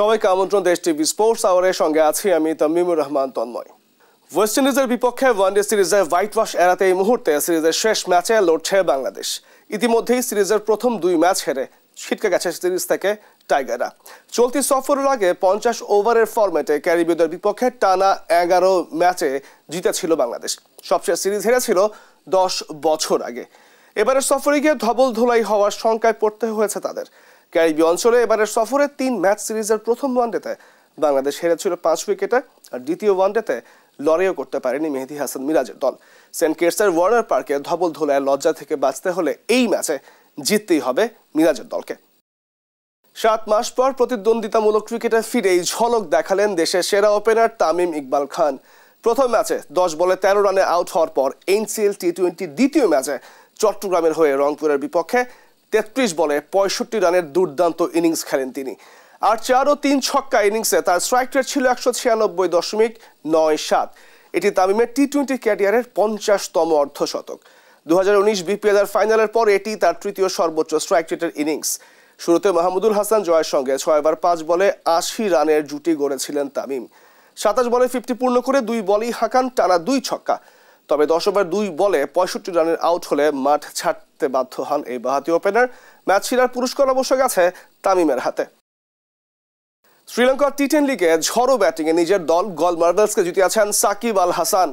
সবাইকে আমন্ত্রণ দেশ টিভি স্পোর্টস আওয়ারের সঙ্গে আছি আমি তামিমুর রহমান তন্ময়। ওয়েস্ট ইন্ডিজের বিপক্ষে ওয়ানডে সিরিজে হোয়াইট ওয়াশ এড়াতে এই মুহূর্তে সিরিজের শেষ ম্যাচে লড়ছে বাংলাদেশ। ইতিমধ্যেই সিরিজের প্রথম 2 ম্যাচ হেরে ছিটকে গেছে সিরিজ থেকে টাইগাররা। চলতি সফরের আগে 50 ওভারের ফরম্যাটে ক্যারিবীয়দের বিপক্ষে টানা 11 ম্যাচে জিতেছিল বাংলাদেশ। সবশেষ সিরিজ হেরেছিল 10 বছর আগে। এবারের সফরে গিয়ে ধবল ধোলাই হওয়ার শঙ্কায় পড়তে হয়েছে তাদের। ক্যারিবীয় অঞ্চলে এবারের সফরে 3 ম্যাচ সিরিজের প্রথম ওয়ানডেতে বাংলাদেশ হেরেছিল 5 উইকেটে, আর দ্বিতীয় ওয়ানডেতে লড়াইও করতে পারেনি মেহেদী হাসান মিরাজের দল। সেন্ট কিটসের ওয়ার্নার পার্কে ধবল ধোলায় লজ্জা থেকে বাঁচতে হলে এই ম্যাচে জিততেই হবে মিরাজের দলকে। 7 মাস পর প্রতিদ্বন্দ্বিতামূলক ক্রিকেটে ফিরেই ঝলক দেখালেন দেশের সেরা ওপেনার তামিম ইকবাল খান। প্রথম ম্যাচে 10 বলে 13 রানে আউট হওয়ার পর এনসিএল টি20 দ্বিতীয় ম্যাচে চট্টগ্রামের হয়ে রংপুরের বিপক্ষে 33 বলে 65 রানের দুর্দান্ত ইনিংস খেলেন তিনি। আর 4 ও 3 ছক্কা ইনিংসে তার স্ট্রাইক রেট ছিল 196.97। এটি তামিমের টি20 ক্যারিয়ারের 50তম অর্ধশতক। 2019 বিপিএল এর ফাইনালের পর এটি তার তৃতীয় সর্বোচ্চ স্ট্রাইক রেটের ইনিংস। শুরুতে মাহমুদুল হাসান জয়ের সঙ্গে 6 5 বলে 80 রানের জুটি গড়েছিলেন তামিম। 27 বলে 50 পূর্ণ করে 2 বলেই হাঁকান টানা 2 ছক্কা। তবে 10 ওভার 2 বলে 65 রানের আউট হলে মাঠ ছাড়তে বাধ্য হন এই বাঁহাতি ওপেনার। ম্যাচ সেরার পুরস্কার অবশ্য গেছে তামিমের হাতে। শ্রীলঙ্কার টি10 লিগে ঝড়ো ব্যাটিংয়ে নিজের দল গল মার্বেলসকে জিতিয়েছেন সাকিব আল হাসান।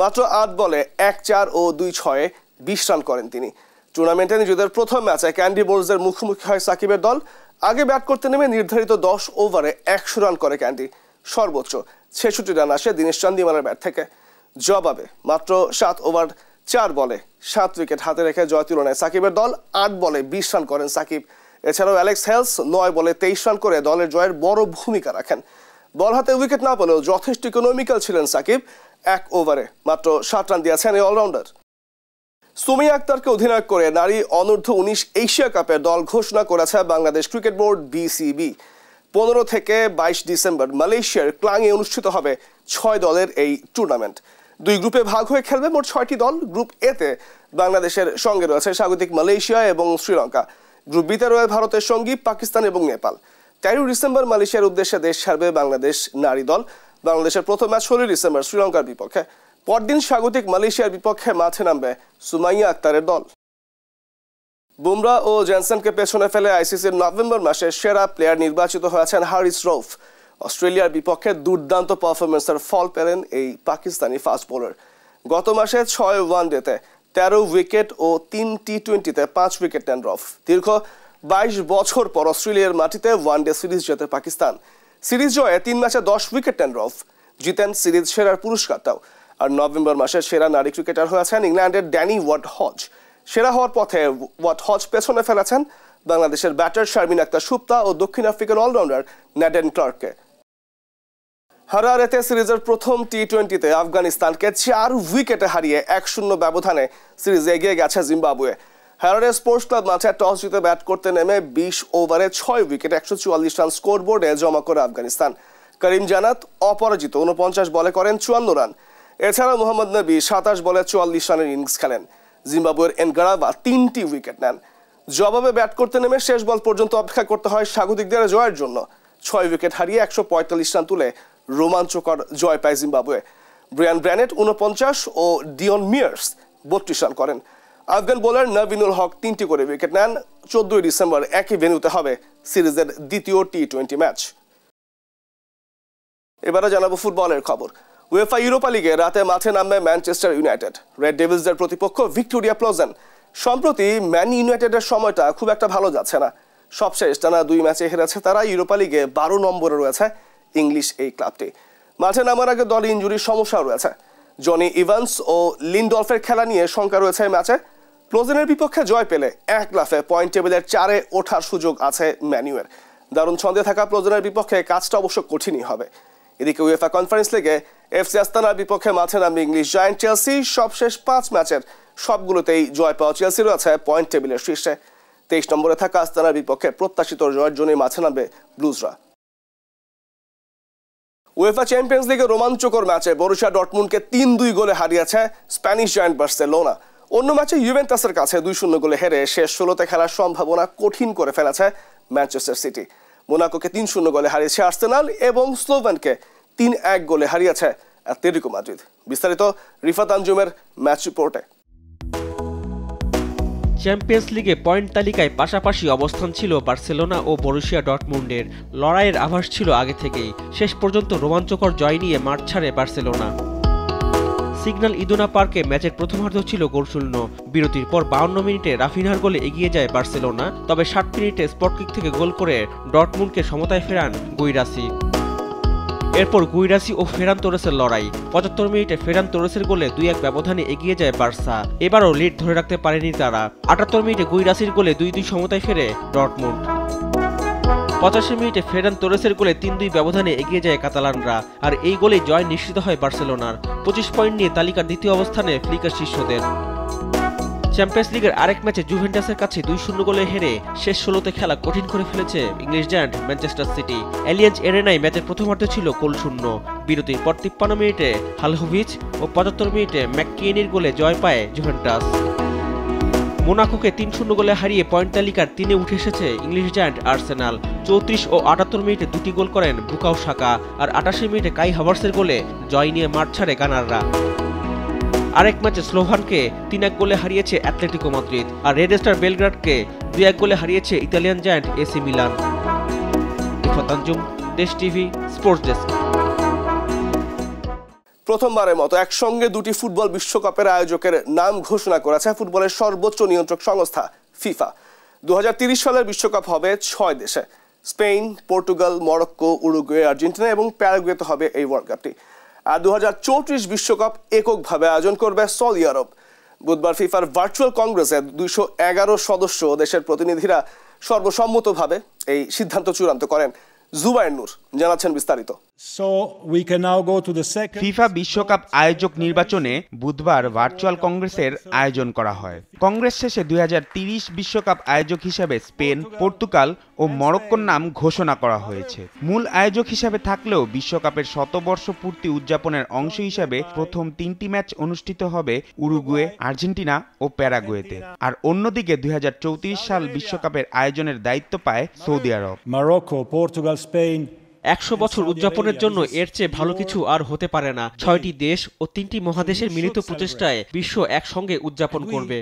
মাত্র 8 বলে 1-4 ও 2-6-এ 20 রান করেন তিনি। টুর্নামেন্টে নিজেদের প্রথম ম্যাচে ক্যান্ডি বোলসের মুখোমুখি হয় সাকিবের দল। আগে ব্যাট করতে নেমে নির্ধারিত 10 ওভারে 100 রান করে ক্যান্ডি। সর্বোচ্চ 66 রান আসে দীনেশ চান্দিমালের ব্যাট থেকে। জবাবে মাত্র 7 ওভার 4 বলে 7 উইকেট হাতে রেখে জয় তুলে নেয় সাকিবের দল। 8 বলে 20 রান করেন সাকিব। এছাড়াও অ্যালেক্স হেলস 9 বলে 23 রান করে দলের জয়ের বড় ভূমিকা রাখেন। বল হাতে উইকেট না পেলেও যথেষ্ট ইকোনমিক্যাল ছিলেন সাকিব। 1 ওভারে মাত্র 7 রান দিয়েছেন এই অলরাউন্ডার। সুমিয়া আক্তারকে অধিনায়ক করে নারী অনূর্ধ্ব 19 এশিয়া কাপের দল ঘোষণা করেছে বাংলাদেশ ক্রিকেট বোর্ড বিসিবি। 15 থেকে 22 ডিসেম্বর মালয়েশিয়ার ক্লাংয়ে অনুষ্ঠিত হবে 6 দলের এই টুর্নামেন্ট। 2 গ্রুপে ভাগ হয়ে খেলবে মোট 6টি দল। গ্রুপ এতে বাংলাদেশের সঙ্গে রয়েছে স্বাগতিক মালয়েশিয়া এবং শ্রীলঙ্কা। গ্রুপ বিতে রয়েছে ভারতের সঙ্গী পাকিস্তান এবং নেপাল। 13 ডিসেম্বর মালয়েশিয়ার উদ্দেশ্যে দেশ ছাড়বে বাংলাদেশ নারী দল। বাংলাদেশের প্রথম ম্যাচ 16 ডিসেম্বর শ্রীলঙ্কার বিপক্ষে। পরদিন স্বাগতিক মালয়েশিয়ার বিপক্ষে মাঠে নামবে সুমাইয়া আক্তারের দল। বুমরা ও জনসনকে পেছনে ফেলে আইসিসির নভেম্বর মাসে সেরা প্লেয়ার নির্বাচিত হয়েছেন হারিস রৌফ। অস্ট্রেলিয়ার বিপক্ষে দুর্দান্ত পারফরমেন্সের ফল পেলেন এই পাকিস্তানি ফাস্ট বোলার। গত মাসে 6 ওয়ানডেতে 13 উইকেট ও 3 টি20তে 5 উইকেট নেন রৌফ। দীর্ঘ 22 বছর পর অস্ট্রেলিয়ার মাটিতে ওয়ানডে সিরিজ জেতে পাকিস্তান। সিরিজ জয়ে 3 ম্যাচে 10 উইকেট নেন রৌফ। জিতেন সিরিজ সেরার পুরস্কারটাও। আর নভেম্বর মাসে সেরা নারী ক্রিকেটার হয়েছেন ইংল্যান্ডের ড্যানি ওয়াট হজ। সেরা হওয়ার পথে ওয়াট হজ পেছনে ফেলেছেন বাংলাদেশের ব্যাটার শারমিন আক্তার সুপ্তা ও দক্ষিণ আফ্রিকান অলরাউন্ডার নেডেন ক্লার্ককে। হারারেতে সিরিজের প্রথম টি20তে আফগানিস্তানকে 4 উইকেটে হারিয়ে 1-0 ব্যবধানে সিরিজে এগিয়ে গেছে জিম্বাবুয়ে। হারারে স্পোর্টস ক্লাব মাঠে টস জিতে ব্যাট করতে নেমে 20 ওভারে 6 উইকেট 144 রান স্কোরবোর্ডে জমা করে আফগানিস্তান। করিম জানাত অপরাজিত 49 বলে করেন 54 রান। এছাড়া মোহাম্মদ নবী 27 বলে 44 রানের ইনিংস খেলেন। জিম্বাবুয়ের এনগারাবা 3টি উইকেট নেন। জবাবে ব্যাট করতে নেমে শেষ বল পর্যন্ত অপেক্ষা করতে হয় স্বাগতিকদের জয়ের জন্য। 6 উইকেট হারিয়ে 145 রান তুলে রোমাঞ্চকর জয় পায় জিম্বাবুয়ে। ব্রিয়ান ব্র্যানেট 49 ও ডিওন মিয়ার্স 32 রান করেন। আফগান বোলার নবীনুল হক 3টি করে উইকেট নেন। 14 ডিসেম্বর একই ভেন্যুতে হবে সিরিজের দ্বিতীয় টি20 ম্যাচ। এবারে জানাবো ফুটবলের খবর। উয়েফা ইউরোপা লিগে রাতে মাঠে নামবে ম্যানচেস্টার ইউনাইটেড। রেড ডেভিলসদের প্রতিপক্ষ ভিক্টোরিয়া প্লজেন। সম্প্রতি ম্যান ইউনাইটেডের সময়টা খুব একটা ভালো যাচ্ছে না। সবশেষ টানা 2 ম্যাচে হেরেছে তারা। ইউরোপা লিগে 12 নম্বরে রয়েছে ইংলিশ এই ক্লাবটি। মাঠে নামার আগে দলে ইনজুরির সমস্যা রয়েছে। জনি ইভান্স ও লিন্ডলফের খেলা নিয়ে শঙ্কা রয়েছে ম্যাচে। প্লজেনের বিপক্ষে জয় পেলে 1 লাফে পয়েন্ট টেবিলের 4-এ ওঠার সুযোগ আছে ম্যানুয়ের। দারুণ ছন্দে থাকা প্লজেনের বিপক্ষে কাজটা অবশ্য কঠিনই হবে। এদিকে উয়েফা কনফারেন্স লিগে এফসি আস্তানার বিপক্ষে মাঠে নামবে ইংলিশ জায়ান্ট চেলসি। সবশেষ 5 ম্যাচের সবগুলোতেই জয় পাওয়া চেলসি রয়েছে পয়েন্ট টেবিলের শীর্ষে। 23 নম্বরে থাকা আস্তানার বিপক্ষে প্রত্যাশিত জয়ের জন্য মাঠে নামবে ব্লুজরা। উয়েফা চ্যাম্পিয়ন্স লিগে রোমাঞ্চকর ম্যাচে বরুসিয়া ডর্টমুন্ডকে 3-2 গোলে হারিয়েছে স্প্যানিশ জায়ান্ট বার্সেলোনা। অন্য ম্যাচে ইউভেন্টাসের কাছে 2-0 গোলে হেরে শেষ 16তে খেলার সম্ভাবনা কঠিন করে ফেলেছে ম্যানচেস্টার সিটি। মোনাকোকে 3-0 গোলে হারিয়েছে আর্সেনাল এবং স্লোভানকে 3-1 গোলে হারিয়েছে অ্যাটলেটিকো মাদ্রিদ। বিস্তারিত রিফাত আঞ্জুমের ম্যাচ রিপোর্টে। চ্যাম্পিয়ন্স লিগে পয়েন্ট তালিকায় পাশাপাশি অবস্থান ছিল বার্সেলোনা ও বরুসিয়া ডর্টমুন্ডের। লড়াইয়ের আভাস ছিল আগে থেকেই। শেষ পর্যন্ত রোমাঞ্চকর জয় নিয়ে মাঠ ছাড়ে বার্সেলোনা। সিগন্যাল ইদুনা পার্কে ম্যাচের প্রথমার্ধ ছিল গোলশূন্য। বিরতির পর 52 মিনিটে রাফিনহার গোলে এগিয়ে যায় বার্সেলোনা, তবে 60 মিনিটে স্পটকিক থেকে গোল করে ডর্টমুন্ডকে সমতায় ফেরান গুইরাসি। এরপর গুইরাসি ও ফেরান তোরেসের লড়াই। 75 মিনিটে ফেরান তোরেসের গোলে 2-1 ব্যবধানে এগিয়ে যায় বার্সা। এবারও লিড ধরে রাখতে পারেনি তারা। 78 মিনিটে গুইরাসির গোলে 2-2 সমতায় ফেরে ডর্টমুন্ড। 85 মিনিটে ফেরান তোরেসের গোলে 3-2 ব্যবধানে এগিয়ে যায় কাতালানরা। আর এই গোলেই জয় নিশ্চিত হয় বার্সেলোনার। 25 পয়েন্ট নিয়ে তালিকার দ্বিতীয় অবস্থানে ফ্লিকার শীর্ষদের। চ্যাম্পিয়ন্স লিগের আরেক ম্যাচে জুভেন্টাসের কাছে 2-0 গোলে হেরে শেষ 16তে খেলা কঠিন করে ফেলেছে English giant Manchester City. Allianz এরেনায় ম্যাচের প্রথমার্ধ ছিল গোলশূন্য। বিরতির পর 53 মিনিটে হালহোভিচ ও 75 মিনিটে ম্যাককিয়েনির গোলে জয় পায় জুভেন্টাস। মোনাকোকে 3-0 গোলে হারিয়ে পয়েন্ট তালিকার 3-এ উঠে এসেছে ইংলিশ জায়ান্ট আর্সেনাল। 34 ও 78 মিনিটে দুটি গোল করেন বুকাও সাকা, আর 88 মিনিটে কাই হাভার্সের গোলে জয় নিয়ে মাঠ ছাড়ে গানাররা। আরেক ম্যাচে স্লোভানকে 3-1 গোলে হারিয়েছে অ্যাটলেটিকো মাদ্রিদ, আর রেড স্টার বেলগ্রাডকে 2-1 গোলে হারিয়েছে Italian giant AC Milan. Rifat Anjum, দেশ টিভি, স্পোর্টস ডেস্ক। প্রথমবারের মতো একসঙ্গে দুটি ফুটবল বিশ্বকাপের আয়োজকের নাম ঘোষণা করেছে ফুটবলের সর্বোচ্চ নিয়ন্ত্রক সংস্থা ফিফা। 2030 সালের বিশ্বকাপ হবে 6 দেশে। Spain, Portugal, Morocco, Uruguay, Argentina এবং প্যারাগুয়েতে হবে এই ওয়ার্ল্ড কাপটি। আর 2034 বিশ্বকাপ এককভাবে আয়োজন করবে সৌদি আরব। বুধবার ফিফার ভার্চুয়াল কংগ্রেসে 211 সদস্য দেশের প্রতিনিধিরা সর্বসম্মতভাবে এই সিদ্ধান্ত চূড়ান্ত করেন। জুবায়ের নূর জানাচ্ছেন বিস্তারিত। ফিফা বিশ্বকাপ আয়োজক নির্বাচনে বুধবার ভার্চুয়াল কংগ্রেসের আয়োজন করা হয়। কংগ্রেস শেষে 2030 বিশ্বকাপ আয়োজক হিসেবে স্পেন, পর্তুগাল ও মরক্কোর নাম ঘোষণা করা হয়েছে। মূল আয়োজক হিসেবে থাকলেও বিশ্বকাপের 100 পূর্তি উদযাপনের অংশ হিসেবে প্রথম 3টি ম্যাচ অনুষ্ঠিত হবে উরুগুয়ে, আর্জেন্টিনা ও প্যারাগুয়েতে। আর অন্যদিকে 2034 সাল বিশ্বকাপের আয়োজনের দায়িত্ব পায় সৌদি আরব। Morocco, Portugal, Spain. 100 বছর উদযাপনের জন্য এর চেয়ে ভালো কিছু আর হতে পারে না। 6টি দেশ ও 3টি মহাদেশের মিলিত প্রচেষ্টায় বিশ্ব একসঙ্গে উদযাপন করবে।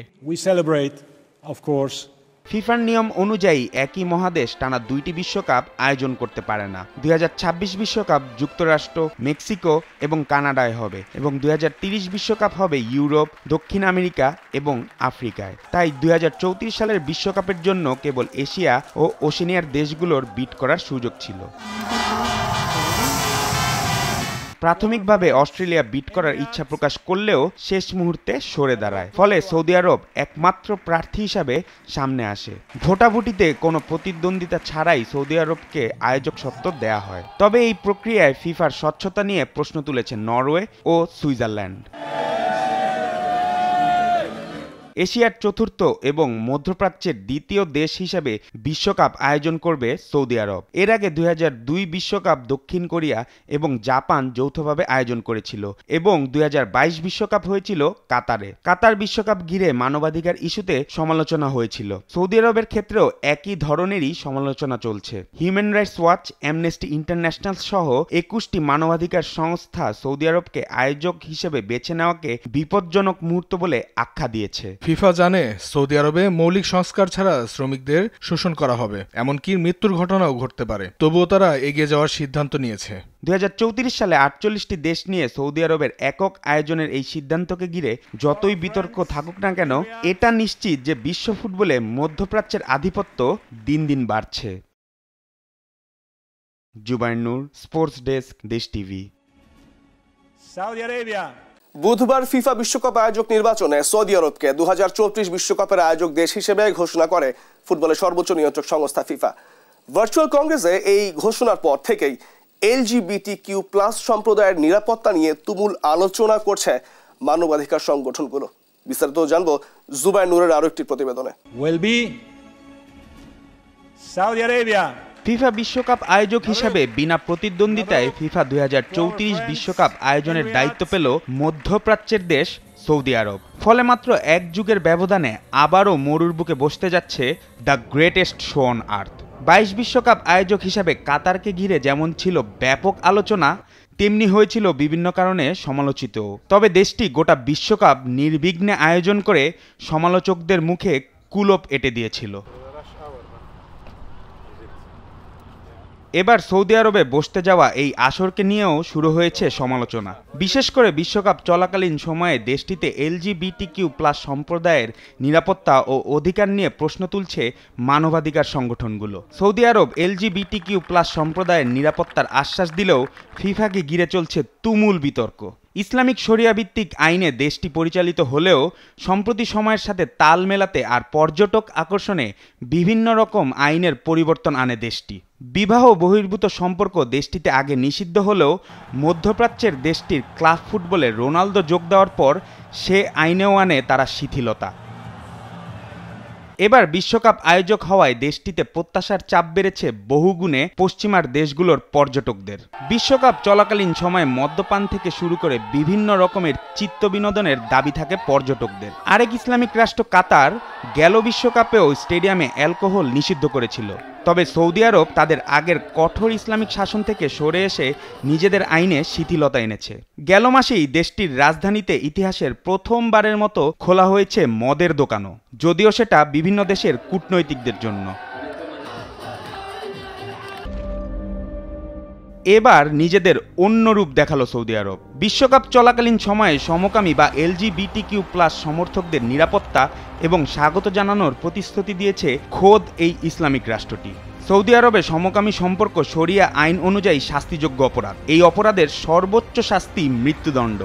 ফিফার নিয়ম অনুযায়ী একই মহাদেশ টানা 2টি বিশ্বকাপ আয়োজন করতে পারে না। 2026 বিশ্বকাপ যুক্তরাষ্ট্র, মেক্সিকো এবং কানাডায় হবে এবং 2030 বিশ্বকাপ হবে ইউরোপ, দক্ষিণ আমেরিকা এবং আফ্রিকায়। তাই 2034 সালের বিশ্বকাপের জন্য কেবল এশিয়া ও ওশেনিয়ার দেশগুলোর বিট করার সুযোগ ছিল। প্রাথমিকভাবে অস্ট্রেলিয়া বিট করার ইচ্ছা প্রকাশ করলেও শেষ মুহূর্তে সরে দাঁড়ায়। ফলে সৌদি আরব একমাত্র প্রার্থী হিসাবে সামনে আসে। ভোটাভুটিতে কোনো প্রতিদ্বন্দ্বিতা ছাড়াই সৌদি আরবকে আয়োজক সত্ত্ব দেয়া হয়। তবে এই প্রক্রিয়ায় ফিফার স্বচ্ছতা নিয়ে প্রশ্ন তুলেছে নরওয়ে ও সুইজারল্যান্ড। এশিয়ার চতুর্থ এবং মধ্যপ্রাচ্যের দ্বিতীয় দেশ হিসেবে বিশ্বকাপ আয়োজন করবে সৌদি আরব। এর আগে 2002 বিশ্বকাপ দক্ষিণ কোরিয়া এবং জাপান যৌথভাবে আয়োজন করেছিল এবং 2022 বিশ্বকাপ হয়েছিল কাতারে। কাতার বিশ্বকাপ ঘিরে মানবাধিকার ইস্যুতে সমালোচনা হয়েছিল। সৌদি আরবের ক্ষেত্রেও একই ধরনেরই সমালোচনা চলছে। Human rights watch, amnesty international সহ 21টি মানবাধিকার সংস্থা সৌদি আরবকে আয়োজক হিসেবে বেছে নেওয়াকে বিপজ্জনক মুহূর্ত বলে আখ্যা দিয়েছে। ফিফা জানে সৌদি আরবে মৌলিক সংস্কার ছাড়া শ্রমিকদের শোষণ করা হবে, এমনকি মৃত্যুর ঘটনাও ঘটতে পারে। তবুও তারা এগিয়ে যাওয়ার সিদ্ধান্ত নিয়েছে। 2034 সালে 48টি দেশ নিয়ে সৌদি আরবের একক আয়োজনের এই সিদ্ধান্তকে ঘিরে যতই বিতর্ক থাকুক না কেন, এটা নিশ্চিত যে বিশ্ব ফুটবলে মধ্যপ্রাচ্যের আধিপত্য দিন দিন বাড়ছে। জুবায়ের নূর, স্পোর্টস ডেস্ক, দেশ টিভি। Saudi Arabia. বুধবার ফিফা বিশ্বকাপ আয়োজক নির্বাচনে সৌদি আরবকে 2034 বিশ্বকাপের আয়োজক দেশ হিসেবে ঘোষণা করে ফুটবলের সর্বোচ্চ নিয়ন্ত্রক সংস্থা ফিফা। ভার্চুয়াল কংগ্রেসে এই ঘোষণার পর থেকেই LGBTQ+ সম্প্রদায়ের নিরাপত্তা নিয়ে তুমুল আলোচনা করছে মানবাধিকার সংগঠনগুলো। বিস্তারিত জানবো জুবায়ের নূরের আরো একটি প্রতিবেদনে। Saudi Arabia. ফিফা বিশ্বকাপ আয়োজক হিসাবে বিনা প্রতিদ্বন্দ্বিতায় ফিফা 2034 বিশ্বকাপ আয়োজনের দায়িত্ব পেল মধ্যপ্রাচ্যের দেশ সৌদি আরব। ফলে মাত্র এক যুগের ব্যবধানে আবারও মরুর বুকে বসতে যাচ্ছে the greatest show on earth. 22 বিশ্বকাপ আয়োজক হিসাবে কাতারকে ঘিরে যেমন ছিল ব্যাপক আলোচনা, তেমনি হয়েছিল বিভিন্ন কারণে সমালোচিত। তবে দেশটি গোটা বিশ্বকাপ নির্বিঘ্নে আয়োজন করে সমালোচকদের মুখে কুলুপ এঁটে দিয়েছিল। এবার সৌদি আরবে বসতে যাওয়া এই আসরকে নিয়েও শুরু হয়েছে সমালোচনা। বিশেষ করে বিশ্বকাপ চলাকালীন সময়ে দেশটিতে LGBTQ+ সম্প্রদায়ের নিরাপত্তা ও অধিকার নিয়ে প্রশ্ন তুলছে মানবাধিকার সংগঠনগুলো। সৌদি আরব LGBTQ+ সম্প্রদায়ের নিরাপত্তার আশ্বাস দিলেও ফিফাকে ঘিরে চলছে তুমুল বিতর্ক। ইসলামিক শরিয়া ভিত্তিক আইনে দেশটি পরিচালিত হলেও সম্প্রতি সময়ের সাথে তাল মেলাতে আর পর্যটক আকর্ষণে বিভিন্ন রকম আইনের পরিবর্তন আনে দেশটি। বিবাহ বহির্ভূত সম্পর্ক দেশটিতে আগে নিষিদ্ধ হলেও মধ্যপ্রাচ্যের দেশটির ক্লাব ফুটবলে রোনালদো যোগ দেওয়ার পর সে আইনেও আনে তারা শিথিলতা। এবার বিশ্বকাপ আয়োজক হওয়ায় দেশটিতে প্রত্যাশার চাপ বেড়েছে বহুগুণে পশ্চিমার দেশগুলোর পর্যটকদের। বিশ্বকাপ চলাকালীন সময়ে মদ্যপান থেকে শুরু করে বিভিন্ন রকমের চিত্ত বিনোদনের দাবি থাকে পর্যটকদের। আরেক ইসলামিক রাষ্ট্র কাতার গেল বিশ্বকাপেও স্টেডিয়ামে অ্যালকোহল নিষিদ্ধ করেছিল। তবে সৌদি আরব তাদের আগের কঠোর ইসলামিক শাসন থেকে সরে এসে নিজেদের আইনে শিথিলতা এনেছে। গেল মাসেই দেশটির রাজধানীতে ইতিহাসের প্রথমবারের মতো খোলা হয়েছে মদের দোকানও, যদিও সেটা বিভিন্ন দেশের কূটনৈতিকদের জন্য। এবার নিজেদের অন্য রূপ দেখালো সৌদি আরব। বিশ্বকাপ চলাকালীন সময়ে সমকামী বা LGBTQ+ সমর্থকদের নিরাপত্তা এবং স্বাগত জানানোর প্রতিশ্রুতি দিয়েছে খোদ এই ইসলামিক রাষ্ট্রটি। সৌদি আরবে সমকামী সম্পর্ক শরিয়া আইন অনুযায়ী শাস্তিযোগ্য অপরাধ। এই অপরাধের সর্বোচ্চ শাস্তি মৃত্যুদণ্ড।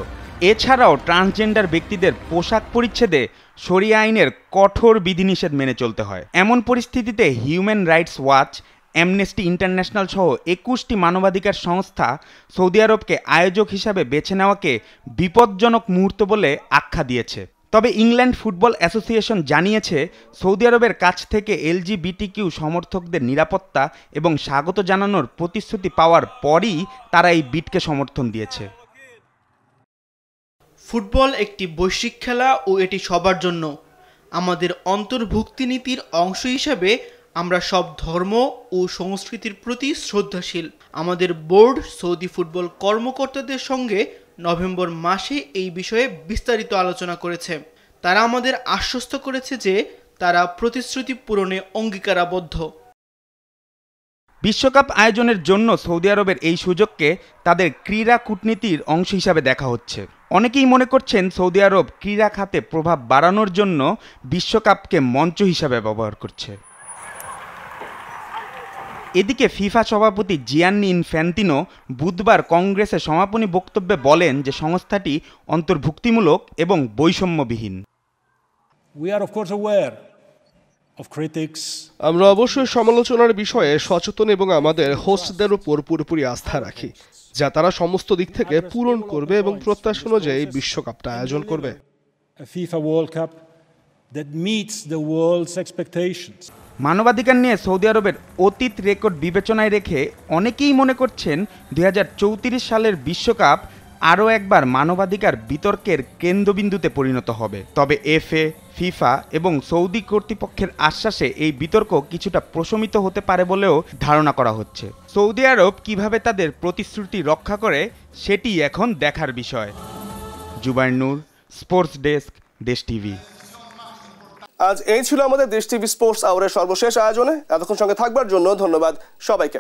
এছাড়াও ট্রান্সজেন্ডার ব্যক্তিদের পোশাক পরিচ্ছেদে শরিয়া আইনের কঠোর বিধিনিষেধ মেনে চলতে হয়। এমন পরিস্থিতিতে human rights watch, amnesty international সহ 21টি মানবাধিকার সংস্থা সৌদি আরবকে আয়োজক হিসাবে বেছে নেওয়াকে বিপজ্জনক মুহূর্ত বলে আখ্যা দিয়েছে। তবে ইংল্যান্ড ফুটবল অ্যাসোসিয়েশন জানিয়েছে সৌদি আরবের কাছ থেকে LGBTQ সমর্থকদের নিরাপত্তা এবং স্বাগত জানানোর প্রতিশ্রুতি পাওয়ার পরই তারা এই বিটকে সমর্থন দিয়েছে। ফুটবল একটি বৈশ্বিক খেলা ও এটি সবার জন্য। আমাদের অন্তর্ভুক্তি নীতির অংশ হিসাবে আমরা সব ধর্ম ও সংস্কৃতির প্রতি শ্রদ্ধাশীল। আমাদের বোর্ড সৌদি ফুটবল কর্মকর্তাদের সঙ্গে নভেম্বর মাসে এই বিষয়ে বিস্তারিত আলোচনা করেছে। তারা আমাদের আশ্বস্ত করেছে যে তারা প্রতিশ্রুতি পূরণে অঙ্গীকারাবদ্ধ। বিশ্বকাপ আয়োজনের জন্য সৌদি আরবের এই সুযোগকে তাদের ক্রীড়া কূটনীতির অংশ হিসাবে দেখা হচ্ছে। অনেকেই মনে করছেন সৌদি আরব ক্রীড়া খাতে প্রভাব বাড়ানোর জন্য বিশ্বকাপকে মঞ্চ হিসাবে ব্যবহার করছে। এদিকে ফিফা সভাপতি জিয়ান্নি ইনফ্যান্তিনো বুধবার কংগ্রেসে সমাপনী বক্তব্যে বলেন যে সংস্থাটি অন্তর্ভুক্তিমূলক এবং বৈষম্যবিহীন। আমরা অবশ্যই সমালোচনার বিষয়ে সচেতন এবং আমাদের হোস্টদের উপর পুরোপুরি আস্থা রাখি, যা তারা সমস্ত দিক থেকে পূরণ করবে এবং প্রত্যাশা অনুযায়ী বিশ্বকাপটা আয়োজন করবে। মানবাধিকার নিয়ে সৌদি আরবের অতীত রেকর্ড বিবেচনায় রেখে অনেকেই মনে করছেন 2034 সালের বিশ্বকাপ আরও একবার মানবাধিকার বিতর্কের কেন্দ্রবিন্দুতে পরিণত হবে। তবে FA, ফিফা এবং সৌদি কর্তৃপক্ষের আশ্বাসে এই বিতর্ক কিছুটা প্রশমিত হতে পারে বলেও ধারণা করা হচ্ছে। সৌদি আরব কিভাবে তাদের প্রতিশ্রুতি রক্ষা করে সেটি এখন দেখার বিষয়। জুবাইর নূর, স্পোর্টস ডেস্ক, দেশ টিভি। আজ এই ছিল আমাদের দেশ টিভি স্পোর্টস আওয়ারের সর্বশেষ আয়োজনে। এতক্ষণ সঙ্গে থাকবার জন্য ধন্যবাদ সবাইকে।